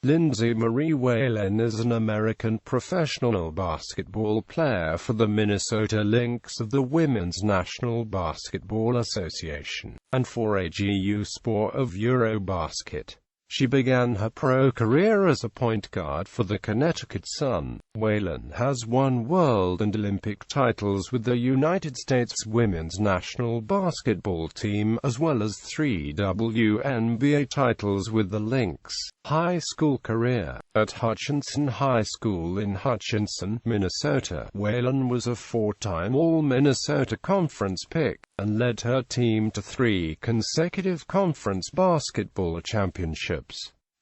Lindsay Marie Whalen is an American professional basketball player for the Minnesota Lynx of the Women's National Basketball Association, and for AGÜ Spor of Eurobasket. She began her pro career as a point guard for the Connecticut Sun. Whalen has won world and Olympic titles with the United States women's national basketball team, as well as 3 WNBA titles with the Lynx. High school career. At Hutchinson High School in Hutchinson, Minnesota, Whalen was a 4-time All-Minnesota Conference pick, and led her team to 3 consecutive conference basketball championships.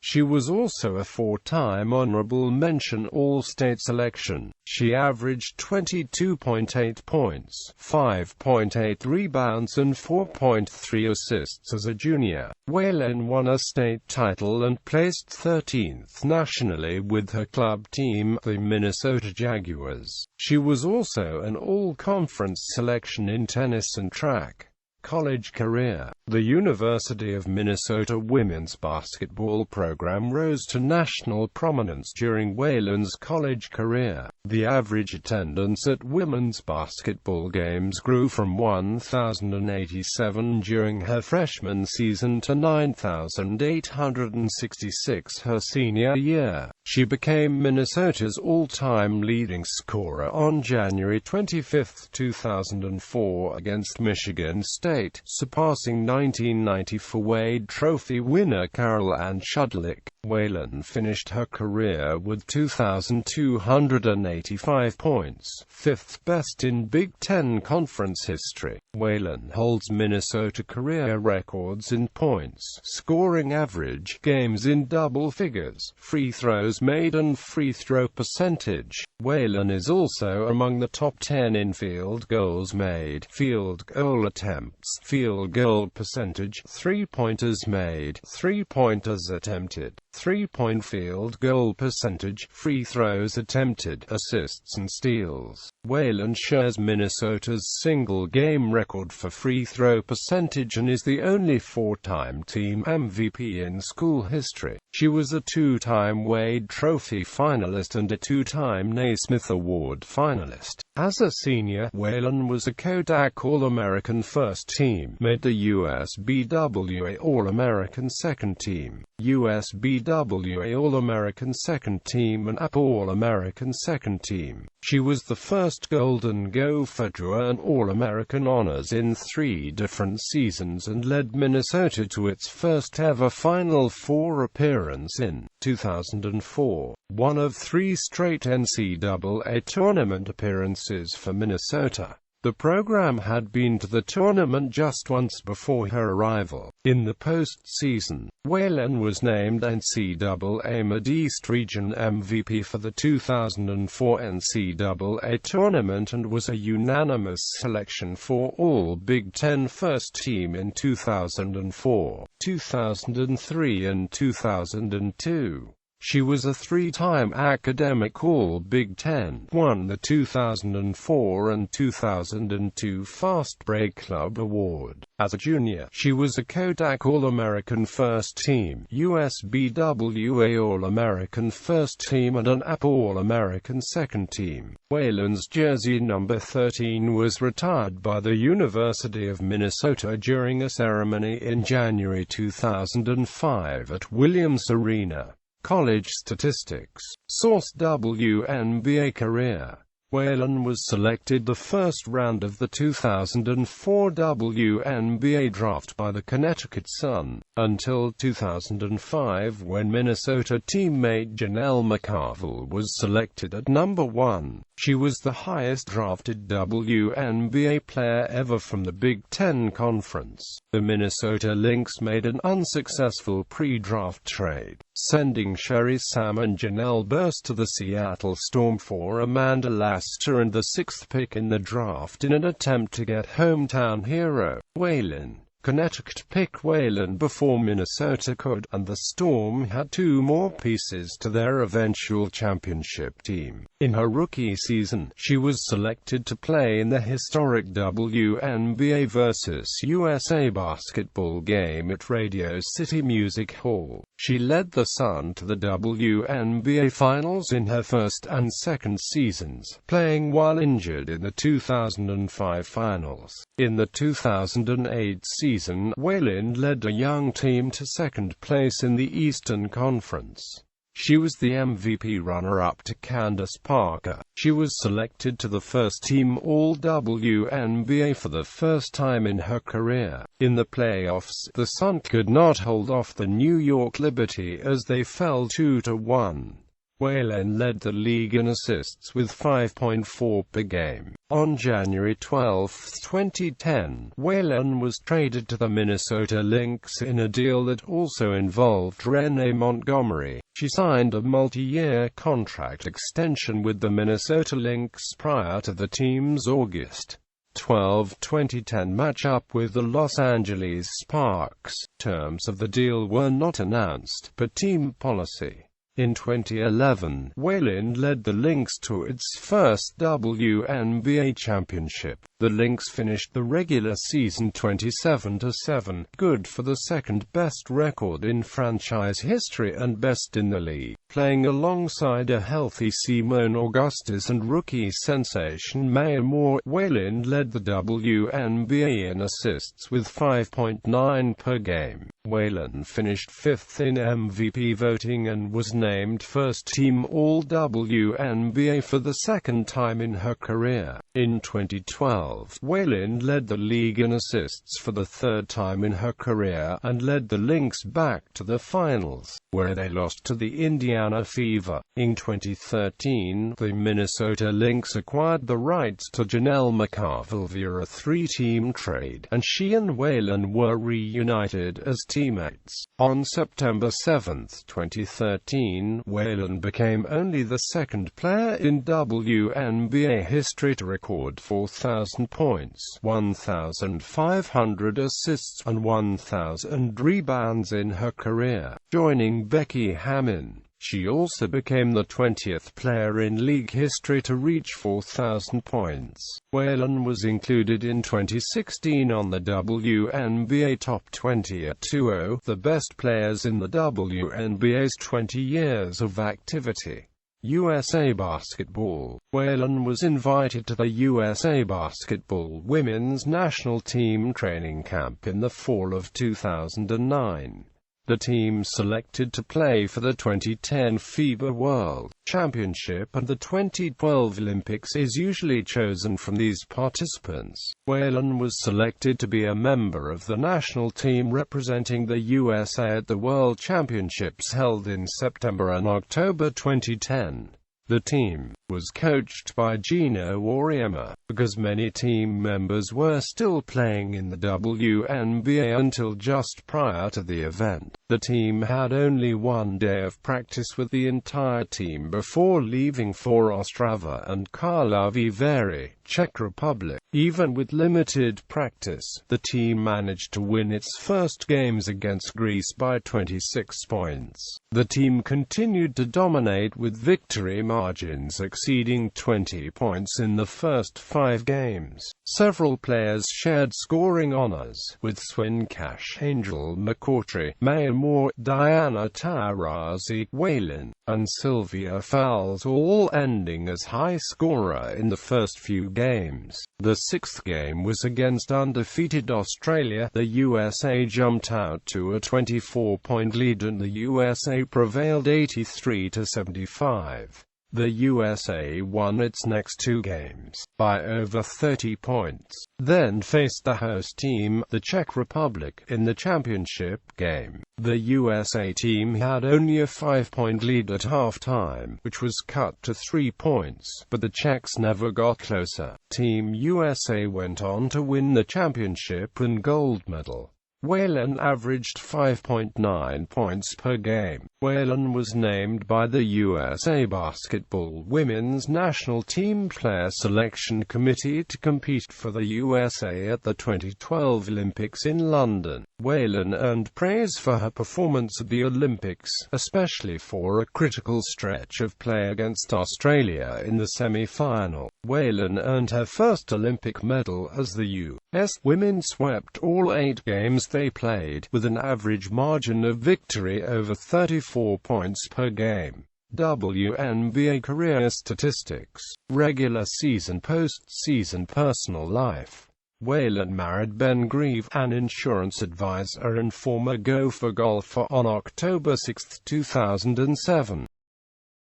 She was also a 4-time honorable mention All-State selection. She averaged 22.8 points, 5.8 rebounds and 4.3 assists as a junior. Whalen won a state title and placed 13th nationally with her club team, the Minnesota Jaguars. She was also an all-conference selection in tennis and track. College career. The University of Minnesota women's basketball program rose to national prominence during Whalen's college career. The average attendance at women's basketball games grew from 1,087 during her freshman season to 9,866 her senior year. She became Minnesota's all-time leading scorer on January 25, 2004 against Michigan State, surpassing 1994 Wade Trophy winner Carol Ann Schudlick. Whalen finished her career with 2,285 points, 5th best in Big Ten Conference history. Whalen holds Minnesota career records in points, scoring average, games in double figures, free throws made and free throw percentage. Whalen is also among the top 10 in field goals made, field goal attempts, field goal percentage, three-pointers made, three-pointers attempted, three-point field goal percentage, free throws attempted, assists and steals. Whalen shares Minnesota's single-game record for free throw percentage and is the only 4-time team MVP in school history. She was a 2-time Wade Trophy finalist and a 2-time Naismith Award finalist. As a senior, Whalen was a Kodak All-American First Team, made the USBWA All-American Second Team, USBWA All-American Second Team and AGÜ All-American Second Team. She was the first Golden Gopher to earn All-American honors in 3 different seasons and led Minnesota to its first ever Final Four appearance in 2004, one of 3 straight NCAA tournament appearances for Minnesota. The program had been to the tournament just once before her arrival. In the postseason, Whalen was named NCAA Mid-East Region MVP for the 2004 NCAA tournament and was a unanimous selection for All Big Ten First Team in 2004, 2003 and 2002. She was a 3-time academic All-Big Ten, won the 2004 and 2002 Fast Break Club Award. As a junior, she was a Kodak All-American First Team, USBWA All-American First Team and an AGÜ All-American Second Team. Whalen's jersey number 13 was retired by the University of Minnesota during a ceremony in January 2005 at Williams Arena. College statistics. Source: WNBA career. Whalen was selected the first round of the 2004 WNBA draft by the Connecticut Sun, until 2005 when Minnesota teammate Janelle McCarville was selected at number 1. She was the highest drafted WNBA player ever from the Big Ten Conference. The Minnesota Lynx made an unsuccessful pre-draft trade, sending Sherry Sam and Janelle Burst to the Seattle Storm for Amanda Laster and the 6th pick in the draft in an attempt to get hometown hero Whalen. Connecticut picked Whalen before Minnesota could, and the Storm had 2 more pieces to their eventual championship team. In her rookie season, she was selected to play in the historic WNBA vs. USA basketball game at Radio City Music Hall. She led the Sun to the WNBA Finals in her first and second seasons, playing while injured in the 2005 Finals. In the 2008 season, Whalen led a young team to second place in the Eastern Conference. She was the MVP runner-up to Candace Parker. She was selected to the first-team All-WNBA for the first time in her career. In the playoffs, the Sun could not hold off the New York Liberty as they fell 2-1. Whalen led the league in assists with 5.4 per game. On January 12, 2010, Whalen was traded to the Minnesota Lynx in a deal that also involved Renee Montgomery. She signed a multi-year contract extension with the Minnesota Lynx prior to the team's August 12, 2010 matchup with the Los Angeles Sparks. Terms of the deal were not announced, but team policy. In 2011, Whalen led the Lynx to its first WNBA championship. The Lynx finished the regular season 27-7, good for the second-best record in franchise history and best in the league. Playing alongside a healthy Simone Augustus and rookie sensation Maya Moore, Whalen led the WNBA in assists with 5.9 per game. Whalen finished 5th in MVP voting and was named first-team All-WNBA for the second time in her career. In 2012, Whalen led the league in assists for the third time in her career, and led the Lynx back to the finals, where they lost to the Indiana Fever. In 2013, the Minnesota Lynx acquired the rights to Janelle McCarville via a 3-team trade, and she and Whalen were reunited as teammates. On September 7, 2013, Whalen became only the second player in WNBA history to record 4,000 points, 1,500 assists, and 1,000 rebounds in her career, joining Becky Hammon. She also became the 20th player in league history to reach 4,000 points. Whalen was included in 2016 on the WNBA Top 20 at 20, the best players in the WNBA's 20 years of activity. USA Basketball. Whalen was invited to the USA Basketball women's national team training camp in the fall of 2009. The team selected to play for the 2010 FIBA World Championship and the 2012 Olympics is usually chosen from these participants. Whalen was selected to be a member of the national team representing the USA at the World Championships held in September and October 2010. The team was coached by Gino Auriemma, because many team members were still playing in the WNBA until just prior to the event. The team had only 1 day of practice with the entire team before leaving for Ostrava and Karlovy Vary, Czech Republic. Even with limited practice, the team managed to win its first games against Greece by 26 points. The team continued to dominate with victory margins exceeding 20 points in the first 5 games. Several players shared scoring honors, with Swincash, Angel McCoughtry, Maya Moore, Diana Taurasi, Whalen, and Sylvia Fowles all ending as high scorer in the first few games. The 6th game was against undefeated Australia. The USA jumped out to a 24-point lead and the USA prevailed 83-75. The USA won its next 2 games, by over 30 points, then faced the host team, the Czech Republic, in the championship game. The USA team had only a 5-point lead at halftime, which was cut to 3 points, but the Czechs never got closer. Team USA went on to win the championship and gold medal. Whalen averaged 5.9 points per game. Whalen was named by the USA Basketball Women's National Team Player Selection Committee to compete for the USA at the 2012 Olympics in London. Whalen earned praise for her performance at the Olympics, especially for a critical stretch of play against Australia in the semi-final. Whalen earned her first Olympic medal as the U.S. women swept all 8 games they played, with an average margin of victory over 34 points per game. WNBA career statistics. Regular season, postseason, personal life. Whalen married Ben Grieve, an insurance advisor and former Gopher golfer, on October 6, 2007.